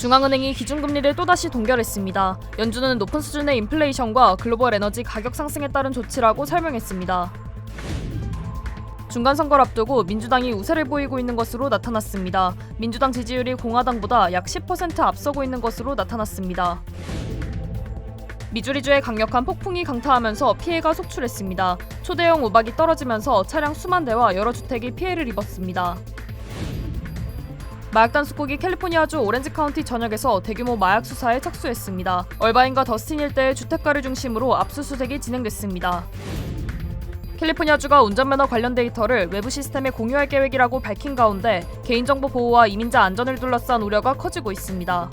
중앙은행이 기준금리를 또다시 동결했습니다. 연준은 높은 수준의 인플레이션과 글로벌 에너지 가격 상승에 따른 조치라고 설명했습니다. 중간선거를 앞두고 민주당이 우세를 보이고 있는 것으로 나타났습니다. 민주당 지지율이 공화당보다 약 10% 앞서고 있는 것으로 나타났습니다. 미주리주에 강력한 폭풍이 강타하면서 피해가 속출했습니다. 초대형 우박이 떨어지면서 차량 수만 대와 여러 주택이 피해를 입었습니다. 마약 단속국이 캘리포니아주 오렌지 카운티 전역에서 대규모 마약 수사에 착수했습니다. 얼바인과 더스틴 일대의 주택가를 중심으로 압수수색이 진행됐습니다. 캘리포니아주가 운전면허 관련 데이터를 외부 시스템에 공유할 계획이라고 밝힌 가운데 개인정보 보호와 이민자 안전을 둘러싼 우려가 커지고 있습니다.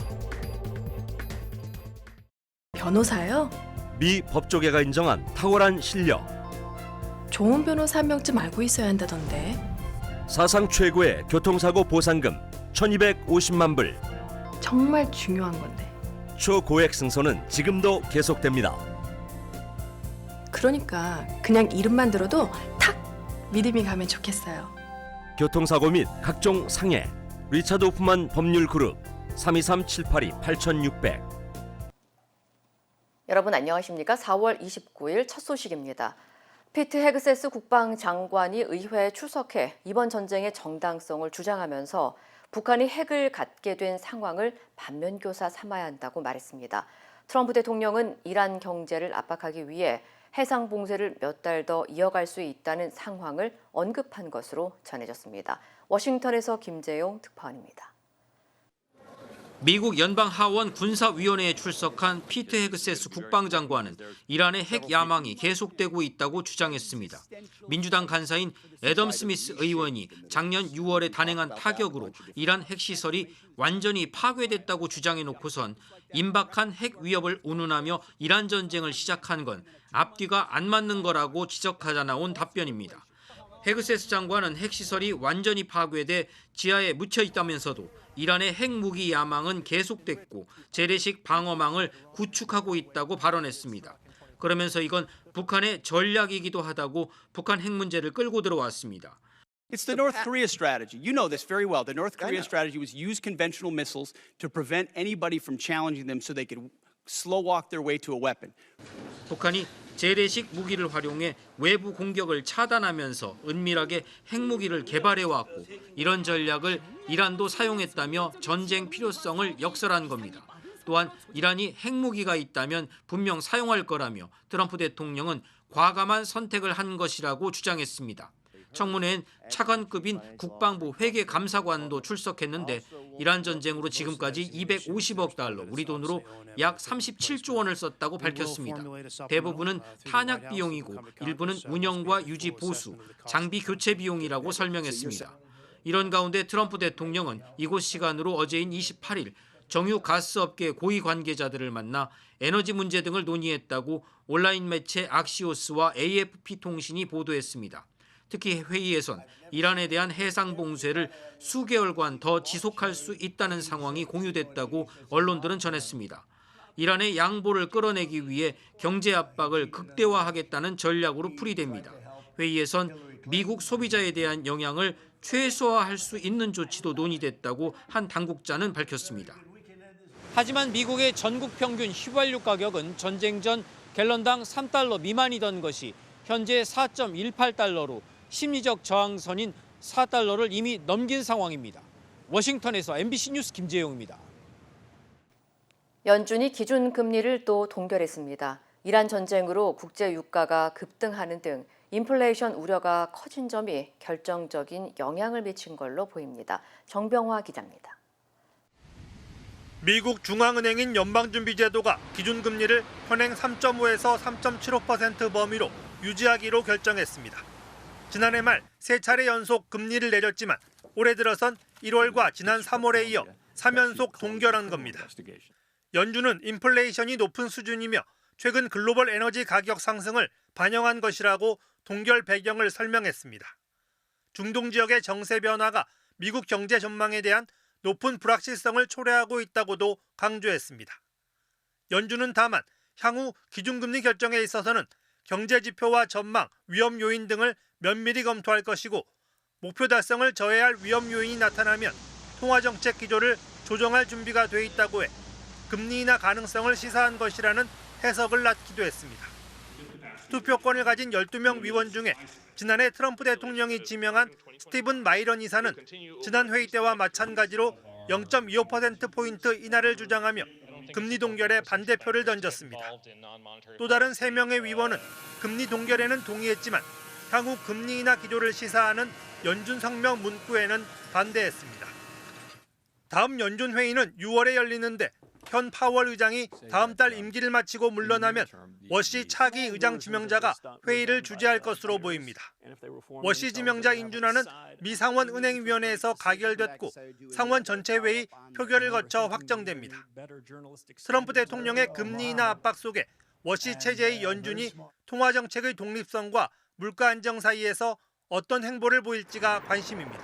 변호사요? 미 법조계가 인정한 탁월한 실력. 좋은 변호사 한 명쯤 알고 있어야 한다던데. 사상 최고의 교통사고 보상금 1250만 불. 정말 중요한 건데. 초고액 승소는 지금도 계속됩니다. 그러니까 그냥 이름만 들어도 탁 믿음이 가면 좋겠어요. 교통사고 및 각종 상해. 리차드 호프만 법률그룹 323-782-8600. 여러분 안녕하십니까? 4월 29일 첫 소식입니다. 피트 헤그세스 국방장관이 의회에 출석해 이번 전쟁의 정당성을 주장하면서 북한이 핵을 갖게 된 상황을 반면교사 삼아야 한다고 말했습니다. 트럼프 대통령은 이란 경제를 압박하기 위해 해상 봉쇄를 몇 달 더 이어갈 수 있다는 상황을 언급한 것으로 전해졌습니다. 워싱턴에서 김재용 특파원입니다. 미국 연방하원 군사위원회에 출석한 피트 헤그세스 국방장관은 이란의 핵 야망이 계속되고 있다고 주장했습니다. 민주당 간사인 애덤 스미스 의원이 작년 6월에 단행한 타격으로 이란 핵시설이 완전히 파괴됐다고 주장해놓고선 임박한 핵 위협을 운운하며 이란 전쟁을 시작한 건 앞뒤가 안 맞는 거라고 지적하자 나온 답변입니다. 헤그세스 장관은 핵시설이 완전히 파괴돼 지하에 묻혀 있다면서도 이란의 핵무기 야망은 계속됐고 재래식 방어망을 구축하고 있다고 발언했습니다. 그러면서 이건 북한의 전략이기도 하다고 북한 핵 문제를 끌고 들어왔습니다. It's the North Korea strategy. You know this very well. The North Korea strategy was use conventional missiles to prevent anybody from challenging them so they could slow walk their way to a weapon. 북한이 재래식 무기를 활용해 외부 공격을 차단하면서 은밀하게 핵무기를 개발해왔고 이런 전략을 이란도 사용했다며 전쟁 필요성을 역설한 겁니다. 또한 이란이 핵무기가 있다면 분명 사용할 거라며 트럼프 대통령은 과감한 선택을 한 것이라고 주장했습니다. 청문회엔 차관급인 국방부 회계감사관도 출석했는데 이란 전쟁으로 지금까지 250억 달러, 우리 돈으로 약 37조 원을 썼다고 밝혔습니다. 대부분은 탄약 비용이고 일부는 운영과 유지 보수, 장비 교체 비용이라고 설명했습니다. 이런 가운데 트럼프 대통령은 이곳 시간으로 어제인 28일 정유 가스업계 고위 관계자들을 만나 에너지 문제 등을 논의했다고 온라인 매체 악시오스와 AFP 통신이 보도했습니다. 특히 회의에선 이란에 대한 해상 봉쇄를 수개월간 더 지속할 수 있다는 상황이 공유됐다고 언론들은 전했습니다. 이란의 양보를 끌어내기 위해 경제 압박을 극대화하겠다는 전략으로 풀이됩니다. 회의에선 미국 소비자에 대한 영향을 최소화할 수 있는 조치도 논의됐다고 한 당국자는 밝혔습니다. 하지만 미국의 전국 평균 휘발유 가격은 전쟁 전 갤런당 3달러 미만이던 것이 현재 4.18달러로 심리적 저항선인 4달러를 이미 넘긴 상황입니다. 워싱턴에서 MBC 뉴스 김재용입니다. 연준이 기준금리를 또 동결했습니다. 이란 전쟁으로 국제 유가가 급등하는 등 인플레이션 우려가 커진 점이 결정적인 영향을 미친 걸로 보입니다. 정병화 기자입니다. 미국 중앙은행인 연방준비제도가 기준금리를 현행 3.5에서 3.75% 범위로 유지하기로 결정했습니다. 지난해 말 세 차례 연속 금리를 내렸지만 올해 들어선 1월과 지난 3월에 이어 3연속 동결한 겁니다. 연준은 인플레이션이 높은 수준이며 최근 글로벌 에너지 가격 상승을 반영한 것이라고 동결 배경을 설명했습니다. 중동 지역의 정세 변화가 미국 경제 전망에 대한 높은 불확실성을 초래하고 있다고도 강조했습니다. 연준은 다만 향후 기준금리 결정에 있어서는 경제 지표와 전망, 위험 요인 등을 면밀히 검토할 것이고 목표 달성을 저해할 위험 요인이 나타나면 통화정책 기조를 조정할 준비가 돼 있다고 해 금리 인하 가능성을 시사한 것이라는 해석을 낳기도 했습니다. 투표권을 가진 12명 위원 중에 지난해 트럼프 대통령이 지명한 스티븐 마이런 이사는 지난 회의 때와 마찬가지로 0.25%포인트 인하를 주장하며 금리 동결에 반대표를 던졌습니다. 또 다른 3명의 위원은 금리 동결에는 동의했지만 향후 금리 인하 기조를 시사하는 연준 성명 문구에는 반대했습니다. 다음 연준 회의는 6월에 열리는데 현 파월 의장이 다음 달 임기를 마치고 물러나면 워시 차기 의장 지명자가 회의를 주재할 것으로 보입니다. 워시 지명자 인준안은 미 상원은행위원회에서 가결됐고 상원 전체 회의 표결을 거쳐 확정됩니다. 트럼프 대통령의 금리 인하 압박 속에 워시 체제의 연준이 통화 정책의 독립성과 물가 안정 사이에서 어떤 행보를 보일지가 관심입니다.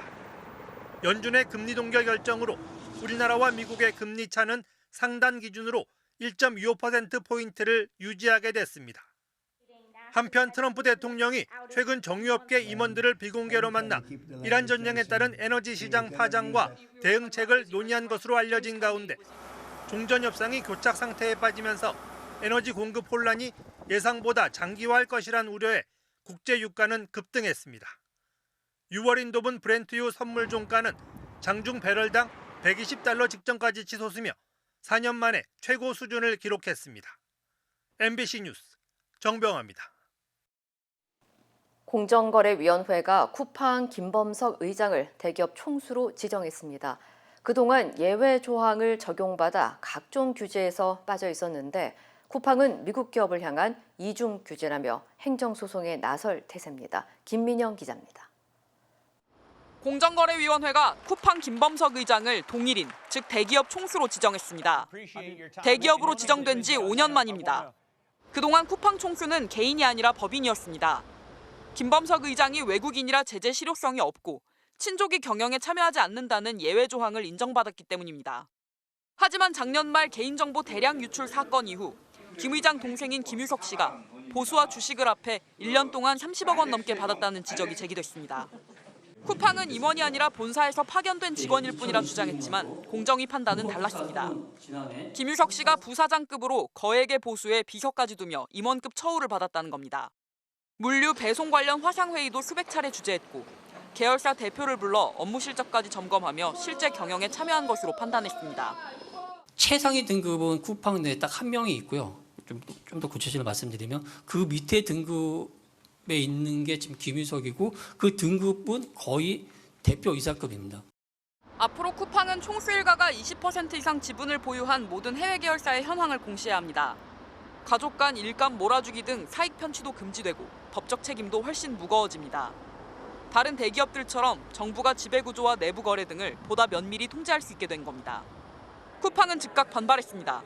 연준의 금리 동결 결정으로 우리나라와 미국의 금리 차는 상단 기준으로 1.25%포인트를 유지하게 됐습니다. 한편 트럼프 대통령이 최근 정유업계 임원들을 비공개로 만나 이란 전쟁에 따른 에너지 시장 파장과 대응책을 논의한 것으로 알려진 가운데 종전 협상이 교착 상태에 빠지면서 에너지 공급 혼란이 예상보다 장기화할 것이란 우려에 국제 유가는 급등했습니다. 6월 인도분 브렌트유 선물 종가는 장중 배럴당 $120 직전까지 치솟으며 4년 만에 최고 수준을 기록했습니다. MBC 뉴스 정병화입니다. 공정거래위원회가 쿠팡 김범석 의장을 대기업 총수로 지정했습니다. 그동안 예외 조항을 적용받아 각종 규제에서 빠져 있었는데 쿠팡은 미국 기업을 향한 이중 규제라며 행정소송에 나설 태세입니다. 김민영 기자입니다. 공정거래위원회가 쿠팡 김범석 의장을 동일인, 즉 대기업 총수로 지정했습니다. 대기업으로 지정된 지 5년 만입니다. 그동안 쿠팡 총수는 개인이 아니라 법인이었습니다. 김범석 의장이 외국인이라 제재 실효성이 없고 친족이 경영에 참여하지 않는다는 예외 조항을 인정받았기 때문입니다. 하지만 작년 말 개인정보 대량 유출 사건 이후 김 의장 동생인 김유석 씨가 보수와 주식을 합해 1년 동안 30억 원 넘게 받았다는 지적이 제기됐습니다. 쿠팡은 임원이 아니라 본사에서 파견된 직원일 뿐이라 주장했지만 공정위 판단은 달랐습니다. 김유석 씨가 부사장급으로 거액의 보수에 비서까지 두며 임원급 처우를 받았다는 겁니다. 물류 배송 관련 화상회의도 수백 차례 주재했고 계열사 대표를 불러 업무 실적까지 점검하며 실제 경영에 참여한 것으로 판단했습니다. 최상위 등급은 쿠팡 내에 딱 한 명이 있고요. 좀 더 구체적으로 말씀드리면 그 밑에 등급에 있는 게 지금 김유석이고 그 등급은 거의 대표 이사급입니다. 앞으로 쿠팡은 총수 일가가 20% 이상 지분을 보유한 모든 해외 계열사의 현황을 공시해야 합니다. 가족 간 일감 몰아주기 등 사익 편취도 금지되고 법적 책임도 훨씬 무거워집니다. 다른 대기업들처럼 정부가 지배구조와 내부 거래 등을 보다 면밀히 통제할 수 있게 된 겁니다. 쿠팡은 즉각 반발했습니다.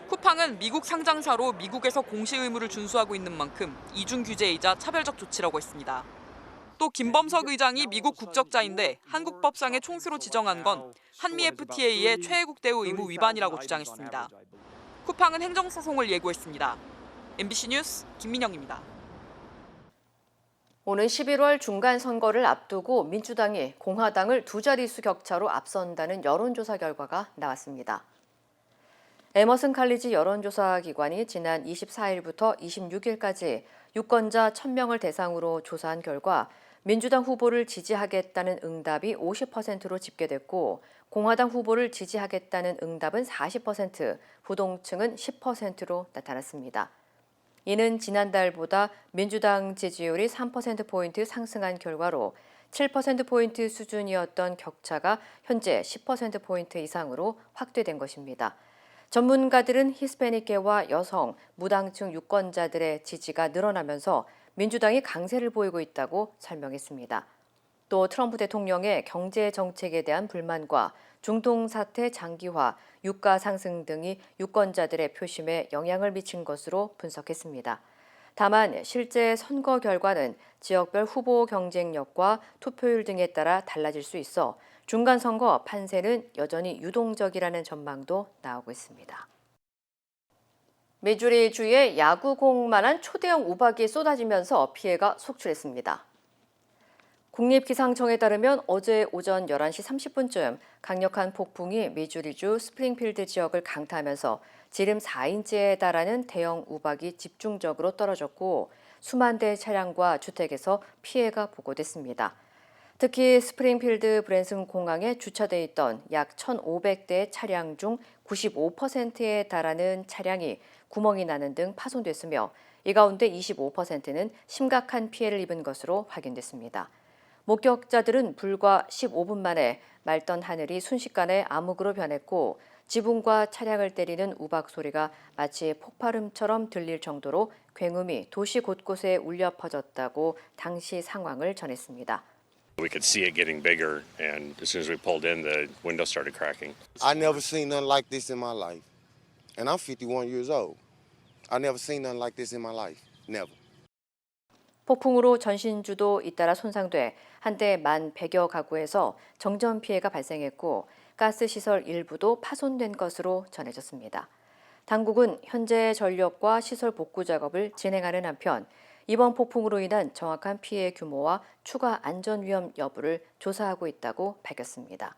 쿠팡은 미국 상장사로 미국에서 공시 의무를 준수하고 있는 만큼 이중 규제이자 차별적 조치라고 했습니다. 또 김범석 의장이 미국 국적자인데 한국 법상의 총수로 지정한 건 한미 FTA의 최애국 대우 의무 위반이라고 주장했습니다. 쿠팡은 행정소송을 예고했습니다. MBC 뉴스 김민영입니다. 오는 11월 중간선거를 앞두고 민주당이 공화당을 두 자릿수 격차로 앞선다는 여론조사 결과가 나왔습니다. 에머슨 칼리지 여론조사 기관이 지난 24일부터 26일까지 유권자 1,000명을 대상으로 조사한 결과 민주당 후보를 지지하겠다는 응답이 50%로 집계됐고 공화당 후보를 지지하겠다는 응답은 40%, 부동층은 10%로 나타났습니다. 이는 지난달보다 민주당 지지율이 3%포인트 상승한 결과로 7%포인트 수준이었던 격차가 현재 10%포인트 이상으로 확대된 것입니다. 전문가들은 히스패닉계와 여성, 무당층 유권자들의 지지가 늘어나면서 민주당이 강세를 보이고 있다고 설명했습니다. 또 트럼프 대통령의 경제 정책에 대한 불만과 중동 사태 장기화, 유가 상승 등이 유권자들의 표심에 영향을 미친 것으로 분석했습니다. 다만 실제 선거 결과는 지역별 후보 경쟁력과 투표율 등에 따라 달라질 수 있어 중간선거 판세는 여전히 유동적이라는 전망도 나오고 있습니다. 미주리 주에 야구공만한 초대형 우박이 쏟아지면서 피해가 속출했습니다. 국립기상청에 따르면 어제 오전 11시 30분쯤 강력한 폭풍이 미주리주 스프링필드 지역을 강타하면서 지름 4인치에 달하는 대형 우박이 집중적으로 떨어졌고 수만 대의 차량과 주택에서 피해가 보고됐습니다. 특히 스프링필드 브랜슨 공항에 주차돼 있던 약 1,500대의 차량 중 95%에 달하는 차량이 구멍이 나는 등 파손됐으며 이 가운데 25%는 심각한 피해를 입은 것으로 확인됐습니다. 목격자들은 불과 15분 만에 맑던 하늘이 순식간에 암흑으로 변했고 지붕과 차량을 때리는 우박 소리가 마치 폭발음처럼 들릴 정도로 굉음이 도시 곳곳에 울려 퍼졌다고 당시 상황을 전했습니다. We could see it getting bigger, and as soon as we pulled in, the window started cracking. I never seen nothing like this in my life. And I'm 51 years old. I never seen nothing like this in my life. Never. 폭풍으로 전신주도 잇따라 손상돼 한때 1,100여 가구에서 정전 피해가 발생했고 가스시설 일부도 파손된 것으로 전해졌습니다. 당국은 현재 전력과 시설 복구 작업을 진행하는 한편 이번 폭풍으로 인한 정확한 피해 규모와 추가 안전 위험 여부를 조사하고 있다고 밝혔습니다.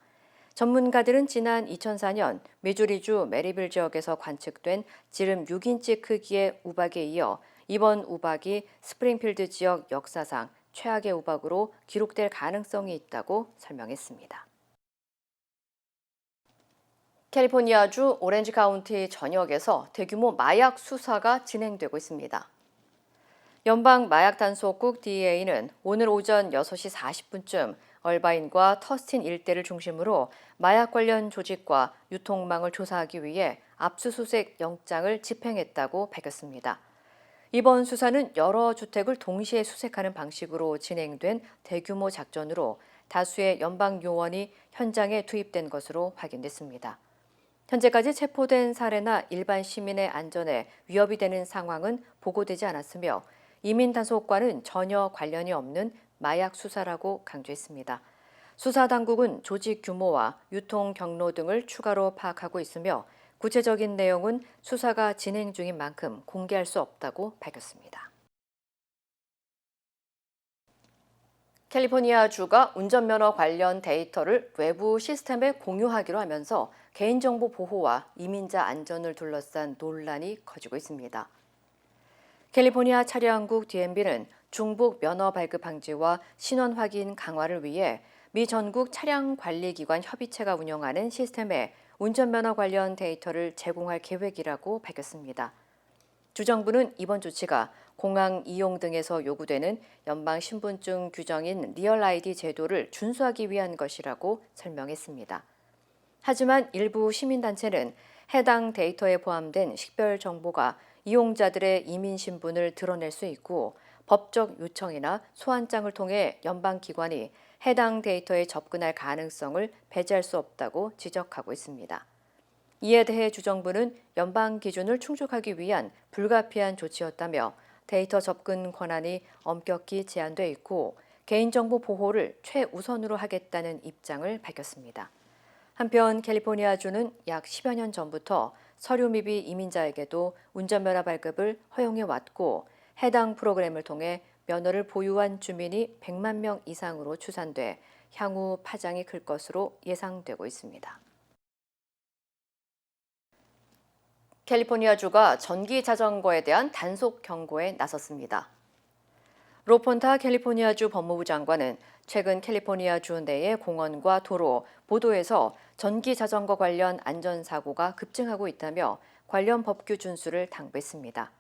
전문가들은 지난 2004년 미주리주 메리빌 지역에서 관측된 지름 6인치 크기의 우박에 이어 이번 우박이 스프링필드 지역 역사상 최악의 우박으로 기록될 가능성이 있다고 설명했습니다. 캘리포니아주 오렌지 카운티 전역에서 대규모 마약 수사가 진행되고 있습니다. 연방 마약 단속국 DEA는 오늘 오전 6시 40분쯤 얼바인과 터스틴 일대를 중심으로 마약 관련 조직과 유통망을 조사하기 위해 압수수색 영장을 집행했다고 밝혔습니다. 이번 수사는 여러 주택을 동시에 수색하는 방식으로 진행된 대규모 작전으로 다수의 연방 요원이 현장에 투입된 것으로 확인됐습니다. 현재까지 체포된 사례나 일반 시민의 안전에 위협이 되는 상황은 보고되지 않았으며 이민단속과는 전혀 관련이 없는 마약 수사라고 강조했습니다. 수사 당국은 조직 규모와 유통 경로 등을 추가로 파악하고 있으며 구체적인 내용은 수사가 진행 중인 만큼 공개할 수 없다고 밝혔습니다. 캘리포니아주가 운전면허 관련 데이터를 외부 시스템에 공유하기로 하면서 개인정보 보호와 이민자 안전을 둘러싼 논란이 커지고 있습니다. 캘리포니아 차량국 DMV는 중복 면허 발급 방지와 신원 확인 강화를 위해 미 전국 차량관리기관 협의체가 운영하는 시스템에 운전면허 관련 데이터를 제공할 계획이라고 밝혔습니다. 주정부는 이번 조치가 공항 이용 등에서 요구되는 연방 신분증 규정인 리얼 아이디 제도를 준수하기 위한 것이라고 설명했습니다. 하지만 일부 시민단체는 해당 데이터에 포함된 식별 정보가 이용자들의 이민 신분을 드러낼 수 있고 법적 요청이나 소환장을 통해 연방기관이 해당 데이터에 접근할 가능성을 배제할 수 없다고 지적하고 있습니다. 이에 대해 주정부는 연방 기준을 충족하기 위한 불가피한 조치였다며 데이터 접근 권한이 엄격히 제한돼 있고 개인정보 보호를 최우선으로 하겠다는 입장을 밝혔습니다. 한편 캘리포니아주는 약 10여 년 전부터 서류 미비 이민자에게도 운전면허 발급을 허용해 왔고 해당 프로그램을 통해 면허를 보유한 주민이 100만 명 이상으로 추산돼 향후 파장이 클 것으로 예상되고 있습니다. 캘리포니아주가 전기 자전거에 대한 단속 경고에 나섰습니다. 로폰타 캘리포니아주 법무부 장관은 최근 캘리포니아주 내의 공원과 도로, 보도에서 전기 자전거 관련 안전사고가 급증하고 있다며 관련 법규 준수를 당부했습니다.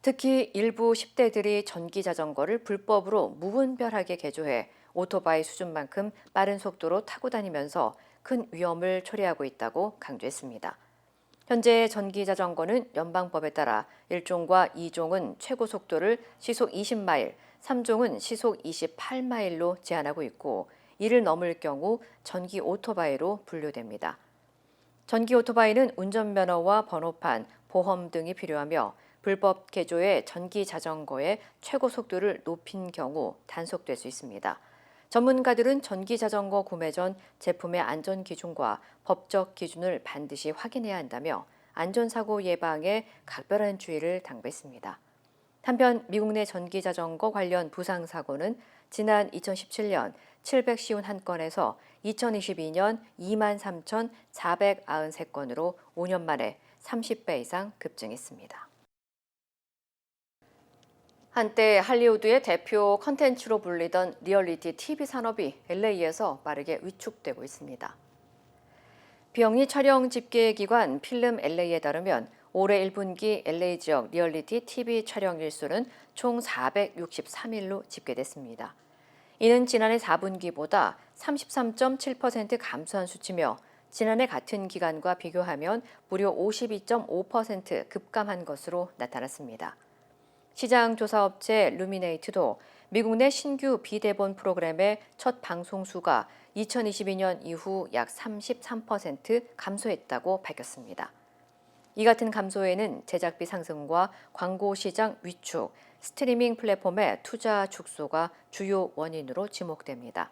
특히 일부 10대들이 전기 자전거를 불법으로 무분별하게 개조해 오토바이 수준만큼 빠른 속도로 타고 다니면서 큰 위험을 초래하고 있다고 강조했습니다. 현재 전기 자전거는 연방법에 따라 1종과 2종은 최고 속도를 시속 20마일, 3종은 시속 28마일로 제한하고 있고 이를 넘을 경우 전기 오토바이로 분류됩니다. 전기 오토바이는 운전면허와 번호판, 보험 등이 필요하며 불법 개조의 전기 자전거의 최고 속도를 높인 경우 단속될 수 있습니다. 전문가들은 전기 자전거 구매 전 제품의 안전 기준과 법적 기준을 반드시 확인해야 한다며 안전사고 예방에 각별한 주의를 당부했습니다. 한편 미국 내 전기자전거 관련 부상 사고는 지난 2017년 751건에서 2022년 23,493건으로 5년 만에 30배 이상 급증했습니다. 한때 할리우드의 대표 컨텐츠로 불리던 리얼리티 TV 산업이 LA에서 빠르게 위축되고 있습니다. 비영리 촬영 집계 기관 필름 LA에 따르면 올해 1분기 LA 지역 리얼리티 TV 촬영 일수는 총 463일로 집계됐습니다. 이는 지난해 4분기보다 33.7% 감소한 수치며 지난해 같은 기간과 비교하면 무려 52.5% 급감한 것으로 나타났습니다. 시장 조사업체 루미네이트도 미국 내 신규 비대본 프로그램의 첫 방송 수가 2022년 이후 약 33% 감소했다고 밝혔습니다. 이 같은 감소에는 제작비 상승과 광고 시장 위축, 스트리밍 플랫폼의 투자 축소가 주요 원인으로 지목됩니다.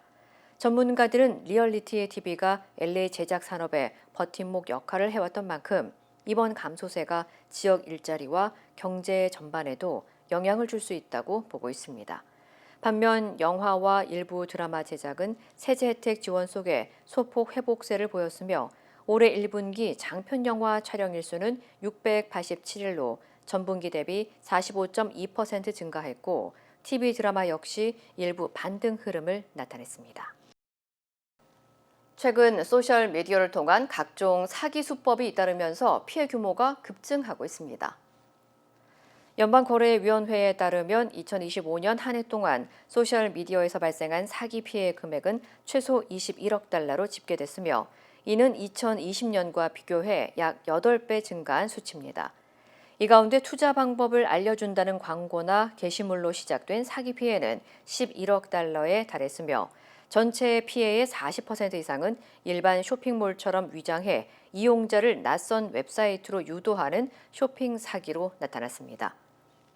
전문가들은 리얼리티 TV가 LA 제작 산업의 버팀목 역할을 해왔던 만큼 이번 감소세가 지역 일자리와 경제 전반에도 영향을 줄 수 있다고 보고 있습니다. 반면 영화와 일부 드라마 제작은 세제 혜택 지원 속에 소폭 회복세를 보였으며 올해 1분기 장편 영화 촬영 일수는 687일로 전분기 대비 45.2% 증가했고 TV 드라마 역시 일부 반등 흐름을 나타냈습니다. 최근 소셜미디어를 통한 각종 사기 수법이 잇따르면서 피해 규모가 급증하고 있습니다. 연방거래위원회에 따르면 2025년 한 해 동안 소셜미디어에서 발생한 사기 피해 금액은 최소 21억 달러로 집계됐으며 이는 2020년과 비교해 약 8배 증가한 수치입니다. 이 가운데 투자 방법을 알려준다는 광고나 게시물로 시작된 사기 피해는 11억 달러에 달했으며 전체 피해의 40% 이상은 일반 쇼핑몰처럼 위장해 이용자를 낯선 웹사이트로 유도하는 쇼핑 사기로 나타났습니다.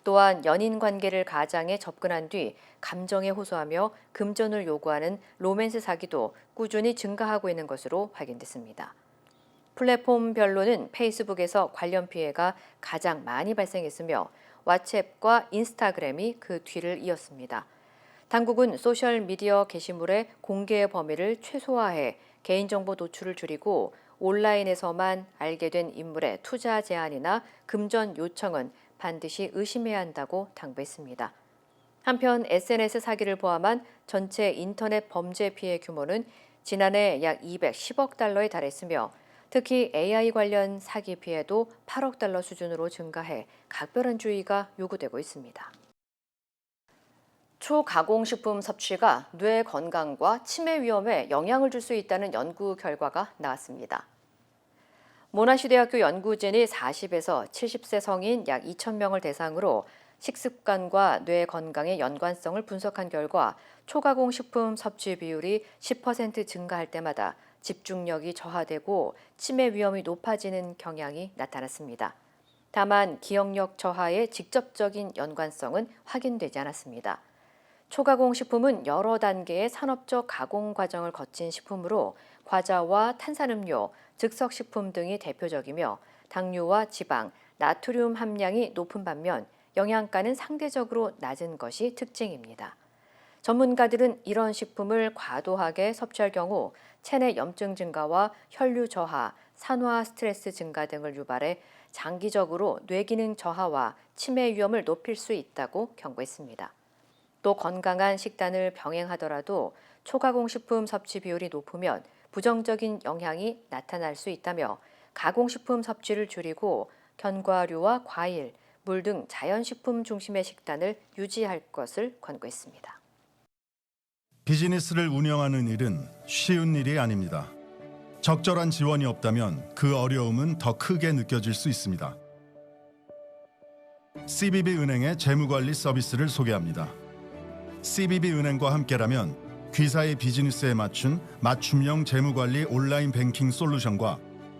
또한 연인 관계를 가장해 접근한 뒤 감정에 호소하며 금전을 요구하는 로맨스 사기도 꾸준히 증가하고 있는 것으로 확인됐습니다. 플랫폼별로는 페이스북에서 관련 피해가 가장 많이 발생했으며 왓츠앱과 인스타그램이 그 뒤를 이었습니다. 당국은 소셜미디어 게시물의 공개 범위를 최소화해 개인정보 노출을 줄이고 온라인에서만 알게 된 인물의 투자 제안이나 금전 요청은 반드시 의심해야 한다고 당부했습니다. 한편 SNS 사기를 포함한 전체 인터넷 범죄 피해 규모는 지난해 약 210억 달러에 달했으며 특히 AI 관련 사기 피해도 8억 달러 수준으로 증가해 각별한 주의가 요구되고 있습니다. 초가공식품 섭취가 뇌 건강과 치매 위험에 영향을 줄 수 있다는 연구 결과가 나왔습니다. 모나시대학교 연구진이 40에서 70세 성인 약 2,000명을 대상으로 식습관과 뇌 건강의 연관성을 분석한 결과 초가공식품 섭취 비율이 10% 증가할 때마다 집중력이 저하되고 치매 위험이 높아지는 경향이 나타났습니다. 다만 기억력 저하의 직접적인 연관성은 확인되지 않았습니다. 초가공식품은 여러 단계의 산업적 가공 과정을 거친 식품으로 과자와 탄산음료, 즉석식품 등이 대표적이며 당류와 지방, 나트륨 함량이 높은 반면 영양가는 상대적으로 낮은 것이 특징입니다. 전문가들은 이런 식품을 과도하게 섭취할 경우 체내 염증 증가와 혈류 저하, 산화 스트레스 증가 등을 유발해 장기적으로 뇌기능 저하와 치매 위험을 높일 수 있다고 경고했습니다. 또 건강한 식단을 병행하더라도 초가공식품 섭취 비율이 높으면 부정적인 영향이 나타날 수 있다며 가공식품 섭취를 줄이고 견과류와 과일, 물 등 자연식품 중심의 식단을 유지할 것을 권고했습니다. 비즈니스를 운영하는 일은 쉬운 일이 아닙니다. 적절한 지원이 없다면 그 어려움은 더 크게 느껴질 수 있습니다. CBB은행의 재무관리 서비스를 소개합니다. CBB은행과 함께라면 귀사의 비즈니스에 맞춘 맞춤형 재무관리 온라인 뱅킹 솔루션과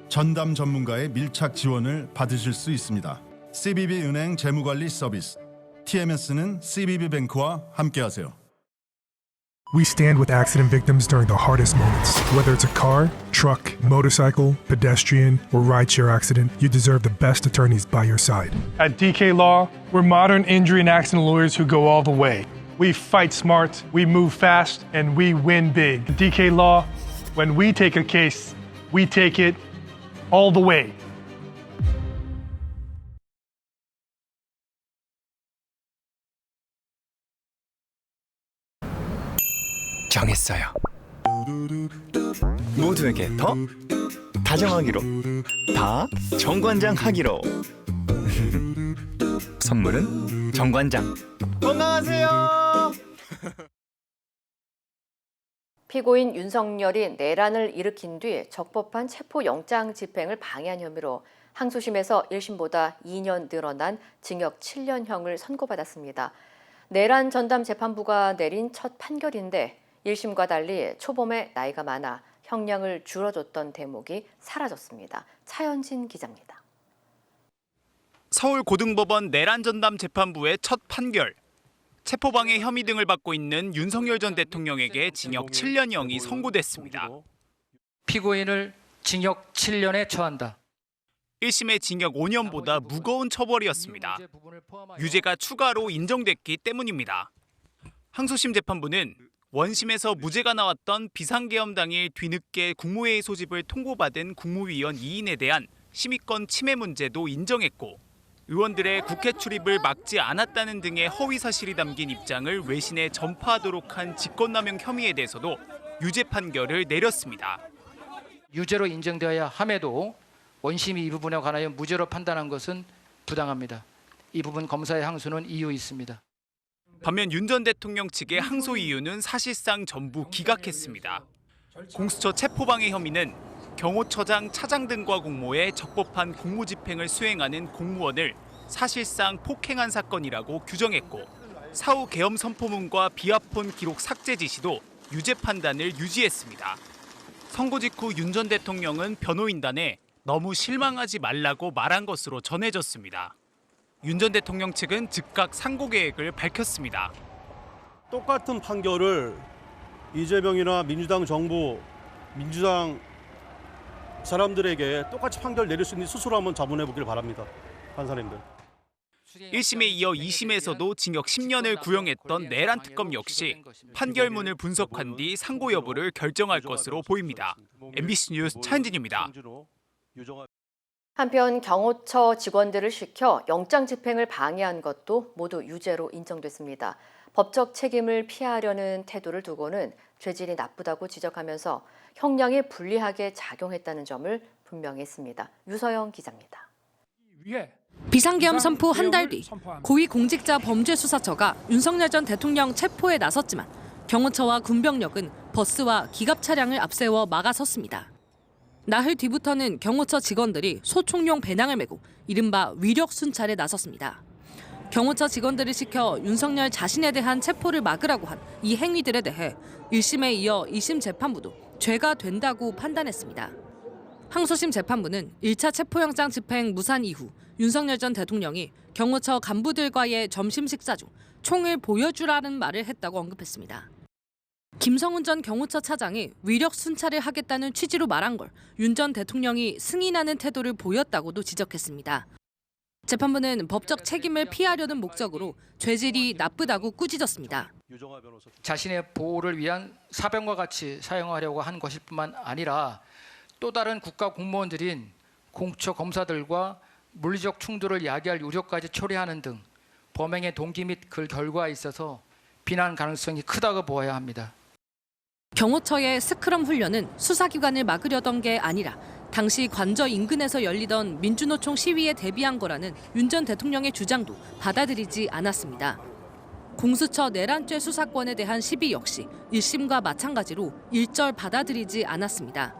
전담 전문가의 밀착 지원을 받으실 수 있습니다. CBB은행 재무관리 서비스 TMS는 CBB뱅크와 함께하세요. We stand with accident victims during the hardest moments. Whether it's a car, truck, motorcycle, pedestrian, or rideshare accident, you deserve the best attorneys by your side. At DK Law, we're modern injury and accident lawyers who go all the way. We fight smart, we move fast, and we win big. At DK Law, when we take a case, we take it all the way. 정했어요. 모두에게 더 다정하기로, 다 정관장 하기로. 선물은 정관장. 건강하세요. 피고인 윤석열이 내란을 일으킨 뒤 적법한 체포영장 집행을 방해한 혐의로 항소심에서 1심보다 2년 늘어난 징역 7년형을 선고받았습니다. 내란 전담 재판부가 내린 첫 판결인데 1심과 달리 초범의 나이가 많아 형량을 줄여줬던 대목이 사라졌습니다. 차현진 기자입니다. 서울고등법원 내란전담 재판부의 첫 판결. 체포방해 혐의 등을 받고 있는 윤석열 전 대통령에게 징역 7년형이 선고됐습니다. 피고인을 징역 7년에 처한다. 1심의 징역 5년보다 무거운 처벌이었습니다. 유죄가 추가로 인정됐기 때문입니다. 항소심 재판부는 원심에서 무죄가 나왔던 비상계엄 당일 뒤늦게 국무회의 소집을 통보받은 국무위원 2인에 대한 심의권 침해 문제도 인정했고, 의원들의 국회 출입을 막지 않았다는 등의 허위 사실이 담긴 입장을 외신에 전파하도록 한 직권남용 혐의에 대해서도 유죄 판결을 내렸습니다. 유죄로 인정되어야 함에도 원심이 이 부분에 관하여 무죄로 판단한 것은 부당합니다. 이 부분 검사의 항소는 이유 있습니다. 반면 윤 전 대통령 측의 항소 이유는 사실상 전부 기각했습니다. 공수처 체포방해 혐의는 경호처장, 차장 등과 공모해 적법한 공무집행을 수행하는 공무원을 사실상 폭행한 사건이라고 규정했고, 사후 계엄 선포문과 비화폰 기록 삭제 지시도 유죄 판단을 유지했습니다. 선고 직후 윤 전 대통령은 변호인단에 너무 실망하지 말라고 말한 것으로 전해졌습니다. 윤 전 대통령 측은 즉각 상고 계획을 밝혔습니다. 똑같은 판결을 이재명이나 민주당 정부, 민주당 사람들에게 똑같이 판결 내릴 수 있는 스스로 한번 자문해 보길 바랍니다. 판사님들. 1심에 이어 2심에서도 징역 10년을 구형했던 내란 특검 역시 판결문을 분석한 뒤 상고 여부를 결정할 것으로 보입니다. MBC 뉴스 차현진입니다. 한편 경호처 직원들을 시켜 영장 집행을 방해한 것도 모두 유죄로 인정됐습니다. 법적 책임을 피하려는 태도를 두고는 죄질이 나쁘다고 지적하면서 형량에 불리하게 작용했다는 점을 분명히 했습니다. 유서영 기자입니다. 비상계엄 선포 한 달 뒤 고위공직자범죄수사처가 윤석열 전 대통령 체포에 나섰지만 경호처와 군병력은 버스와 기갑 차량을 앞세워 막아섰습니다. 나흘 뒤부터는 경호처 직원들이 소총용 배낭을 메고 이른바 위력 순찰에 나섰습니다. 경호처 직원들을 시켜 윤석열 자신에 대한 체포를 막으라고 한 이 행위들에 대해 1심에 이어 2심 재판부도 죄가 된다고 판단했습니다. 항소심 재판부는 1차 체포영장 집행 무산 이후 윤석열 전 대통령이 경호처 간부들과의 점심 식사 중 총을 보여주라는 말을 했다고 언급했습니다. 김성훈 전 경호처 차장이 위력 순찰을 하겠다는 취지로 말한 걸 윤 전 대통령이 승인하는 태도를 보였다고도 지적했습니다. 재판부는 법적 책임을 피하려는 목적으로 죄질이 나쁘다고 꾸짖었습니다. 자신의 보호를 위한 사병과 같이 사용하려고 한 것일 뿐만 아니라 또 다른 국가 공무원들인 공수처 검사들과 물리적 충돌을 야기할 우려까지 초래하는 등 범행의 동기 및 그 결과에 있어서 비난 가능성이 크다고 보아야 합니다. 경호처의 스크럼 훈련은 수사기관을 막으려던 게 아니라 당시 관저 인근에서 열리던 민주노총 시위에 대비한 거라는 윤 전 대통령의 주장도 받아들이지 않았습니다. 공수처 내란죄 수사권에 대한 시비 역시 1심과 마찬가지로 일절 받아들이지 않았습니다.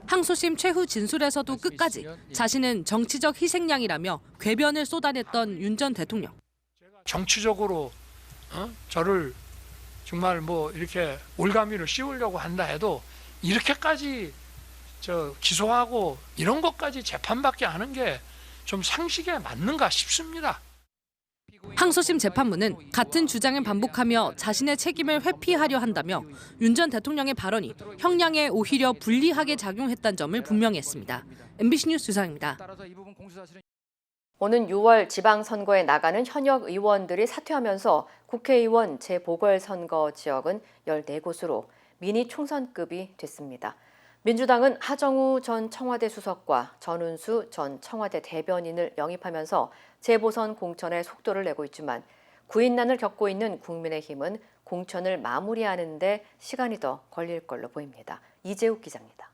항소심 최후 진술에서도 끝까지 자신은 정치적 희생양이라며 궤변을 쏟아냈던 윤 전 대통령. 정치적으로 저를 정말 이렇게 올가미를 씌우려고 한다 해도 이렇게까지 기소하고 이런 것까지 재판받게 하는 게 좀 상식에 맞는가 싶습니다. 항소심 재판부는 같은 주장을 반복하며 자신의 책임을 회피하려 한다며 윤 전 대통령의 발언이 형량에 오히려 불리하게 작용했다는 점을 분명히 했습니다. MBC 뉴스 유상입니다. 오는 6월 지방선거에 나가는 현역 의원들이 사퇴하면서 국회의원 재보궐선거 지역은 14곳으로 미니 총선급이 됐습니다. 민주당은 하정우 전 청와대 수석과 전운수 전 청와대 대변인을 영입하면서 재보선 공천에 속도를 내고 있지만 구인난을 겪고 있는 국민의힘은 공천을 마무리하는 데 시간이 더 걸릴 걸로 보입니다. 이재욱 기자입니다.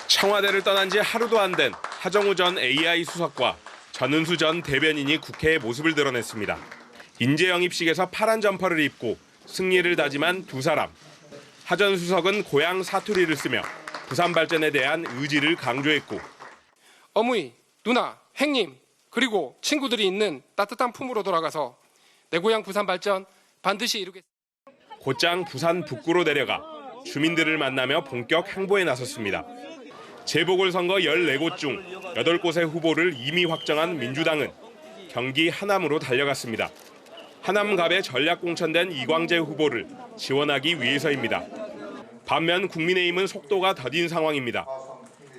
청와대를 떠난 지 하루도 안 된 하정우 전 AI 수석과 전운수 전 대변인이 국회에 모습을 드러냈습니다. 인재 영입식에서 파란 점퍼를 입고 승리를 다짐한 두 사람. 하 전 수석은 고향 사투리를 쓰며 부산 발전에 대한 의지를 강조했고 어머니, 누나, 형님, 그리고 친구들이 있는 따뜻한 품으로 돌아가서 내 고향 부산 발전 반드시 이루겠습니다. 곧장 부산 북구로 내려가 주민들을 만나며 본격 행보에 나섰습니다. 재보궐선거 14곳 중 8곳의 후보를 이미 확정한 민주당은 경기 하남으로 달려갔습니다. 하남갑에 전략 공천된 이광재 후보를 지원하기 위해서입니다. 반면 국민의힘은 속도가 더딘 상황입니다.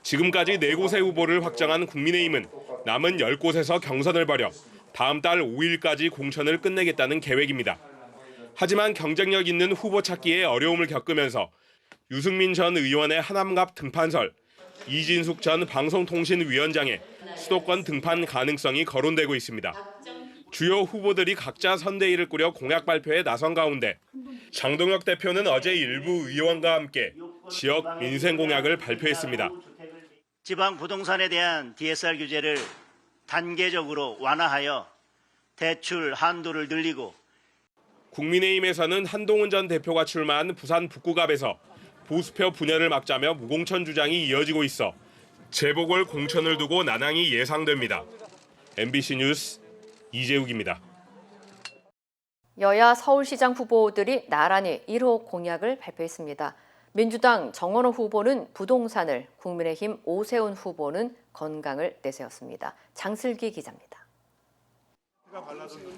지금까지 4곳의 후보를 확정한 국민의힘은 남은 10곳에서 경선을 벌여 다음 달 5일까지 공천을 끝내겠다는 계획입니다. 하지만 경쟁력 있는 후보 찾기에 어려움을 겪으면서 유승민 전 의원의 하남갑 등판설, 이진숙 전 방송통신위원장의 수도권 등판 가능성이 거론되고 있습니다. 주요 후보들이 각자 선대위를 꾸려 공약 발표에 나선 가운데 장동혁 대표는 어제 일부 의원과 함께 지역 민생 공약을 발표했습니다. 지방 부동산에 대한 DSR 규제를 단계적으로 완화하여 대출 한도를 늘리고 국민의힘에서는 한동훈 전 대표가 출마한 부산 북구갑에서 보수표 분열을 막자며 무공천 주장이 이어지고 있어 재보궐 공천을 두고 난항이 예상됩니다. MBC 뉴스 이재욱입니다. 여야 서울시장 후보들이 나란히 1호 공약을 발표했습니다. 민주당 정원호 후보는 부동산을, 국민의힘 오세훈 후보는 건강을 내세웠습니다. 장슬기 기자입니다.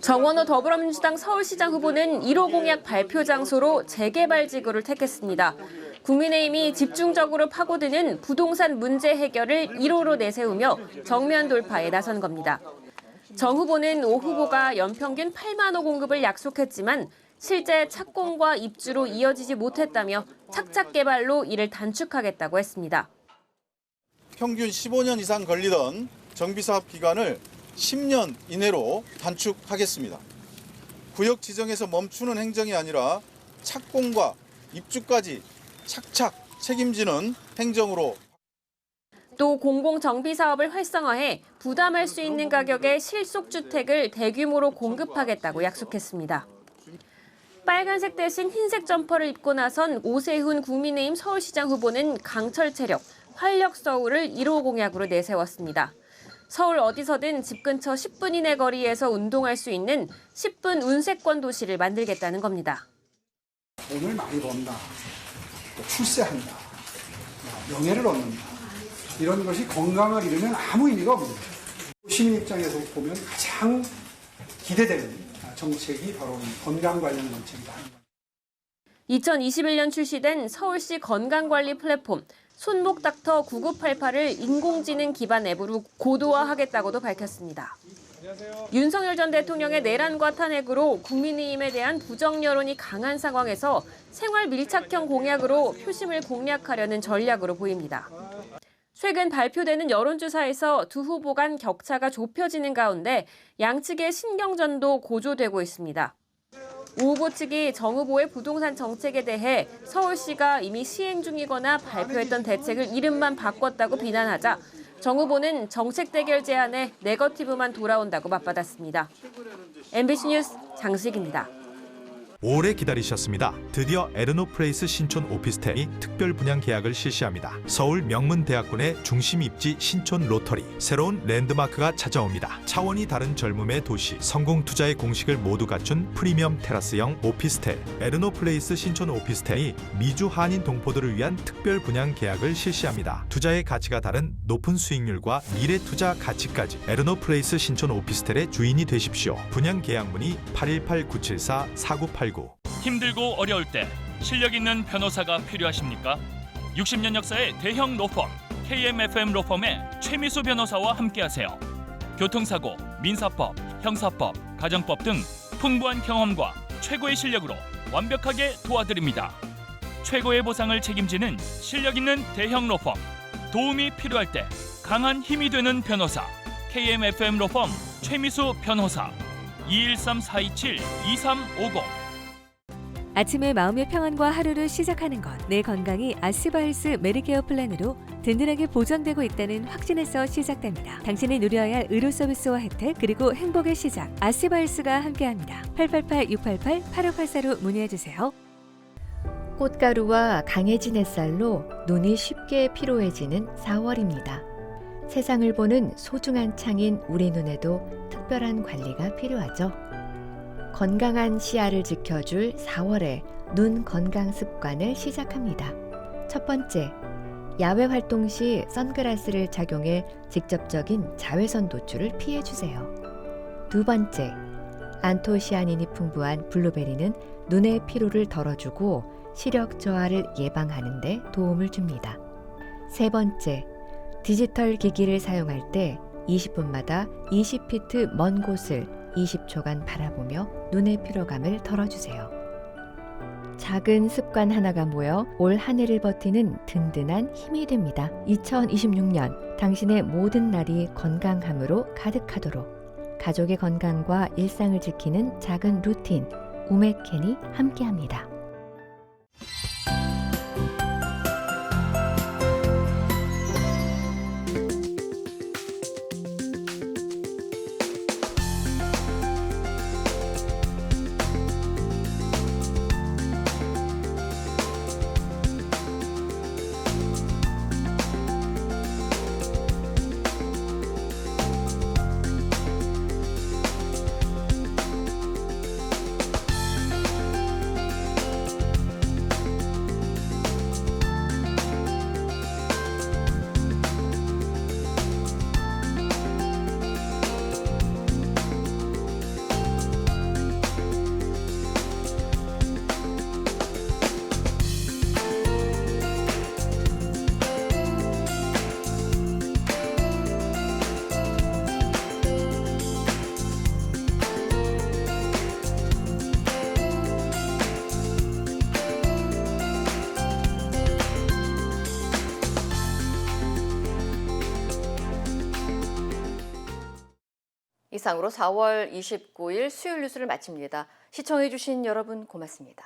정원호 더불어민주당 서울시장 후보는 1호 공약 발표 장소로 재개발지구를 택했습니다. 국민의힘이 집중적으로 파고드는 부동산 문제 해결을 1호로 내세우며 정면 돌파에 나선 겁니다. 정 후보는 오 후보가 연평균 8만 호 공급을 약속했지만 실제 착공과 입주로 이어지지 못했다며 착착 개발로 이를 단축하겠다고 했습니다. 평균 15년 이상 걸리던 정비사업 기간을 10년 이내로 단축하겠습니다. 구역 지정에서 멈추는 행정이 아니라 착공과 입주까지 착착 책임지는 행정으로. 또 공공정비사업을 활성화해 부담할 수 있는 가격의 실속주택을 대규모로 공급하겠다고 약속했습니다. 빨간색 대신 흰색 점퍼를 입고 나선 오세훈 국민의힘 서울시장 후보는 강철 체력, 활력 서울을 1호 공약으로 내세웠습니다. 서울 어디서든 집 근처 10분 이내 거리에서 운동할 수 있는 10분 운세권 도시를 만들겠다는 겁니다. 돈을 많이 번다, 또 출세한다, 명예를 얻는다. 이런 것이 건강을 잃으면 아무 의미가 없습니다. 시민 입장에서 보면 가장 기대되는 정책이 바로 건강 관련 정책이다. 2021년 출시된 서울시 건강관리 플랫폼 손목닥터 9988을 인공지능 기반 앱으로 고도화하겠다고도 밝혔습니다. 윤석열 전 대통령의 내란과 탄핵으로 국민의힘에 대한 부정 여론이 강한 상황에서 생활 밀착형 공약으로 표심을 공략하려는 전략으로 보입니다. 최근 발표되는 여론조사에서 두 후보 간 격차가 좁혀지는 가운데 양측의 신경전도 고조되고 있습니다. 오 후보 측이 정 후보의 부동산 정책에 대해 서울시가 이미 시행 중이거나 발표했던 대책을 이름만 바꿨다고 비난하자 정 후보는 정책 대결 제안에 네거티브만 돌아온다고 맞받았습니다. MBC 뉴스 장식입니다. 오래 기다리셨습니다. 드디어 에르노플레이스 신촌 오피스텔이 특별 분양 계약을 실시합니다. 서울 명문대학군의 중심 입지 신촌 로터리. 새로운 랜드마크가 찾아옵니다. 차원이 다른 젊음의 도시. 성공 투자의 공식을 모두 갖춘 프리미엄 테라스형 오피스텔. 에르노플레이스 신촌 오피스텔이 미주 한인 동포들을 위한 특별 분양 계약을 실시합니다. 투자의 가치가 다른 높은 수익률과 미래 투자 가치까지 에르노플레이스 신촌 오피스텔의 주인이 되십시오. 분양 계약 문의 818-974-4989. 힘들고 어려울 때 실력 있는 변호사가 필요하십니까? 60년 역사의 대형 로펌 KMFM 로펌의 최미수 변호사와 함께하세요. 교통사고, 민사법, 형사법, 가정법 등 풍부한 경험과 최고의 실력으로 완벽하게 도와드립니다. 최고의 보상을 책임지는 실력 있는 대형 로펌. 도움이 필요할 때 강한 힘이 되는 변호사 KMFM 로펌 최미수 변호사 213-427-2350. 아침에 마음의 평안과 하루를 시작하는 것. 내 건강이 아스바헬스 메디케어 플랜으로 든든하게 보장되고 있다는 확신에서 시작됩니다. 당신이 누려야 할 의료 서비스와 혜택 그리고 행복의 시작. 아스바헬스가 함께합니다. 888-688-8584로 문의해주세요. 꽃가루와 강해진 햇살로 눈이 쉽게 피로해지는 4월입니다. 세상을 보는 소중한 창인 우리 눈에도 특별한 관리가 필요하죠. 건강한 시야를 지켜줄 4월의 눈 건강 습관을 시작합니다. 첫 번째, 야외 활동 시 선글라스를 착용해 직접적인 자외선 노출을 피해주세요. 두 번째, 안토시아닌이 풍부한 블루베리는 눈의 피로를 덜어주고 시력 저하를 예방하는 데 도움을 줍니다. 세 번째, 디지털 기기를 사용할 때 20분마다 20피트 먼 곳을 20초간 바라보며 눈의 피로감을 덜어주세요. 작은 습관 하나가 모여 올 한 해를 버티는 든든한 힘이 됩니다. 2026년 당신의 모든 날이 건강함으로 가득하도록 가족의 건강과 일상을 지키는 작은 루틴 우메켄이 함께합니다. 이상으로 4월 29일 수요일 뉴스를 마칩니다. 시청해주신 여러분 고맙습니다.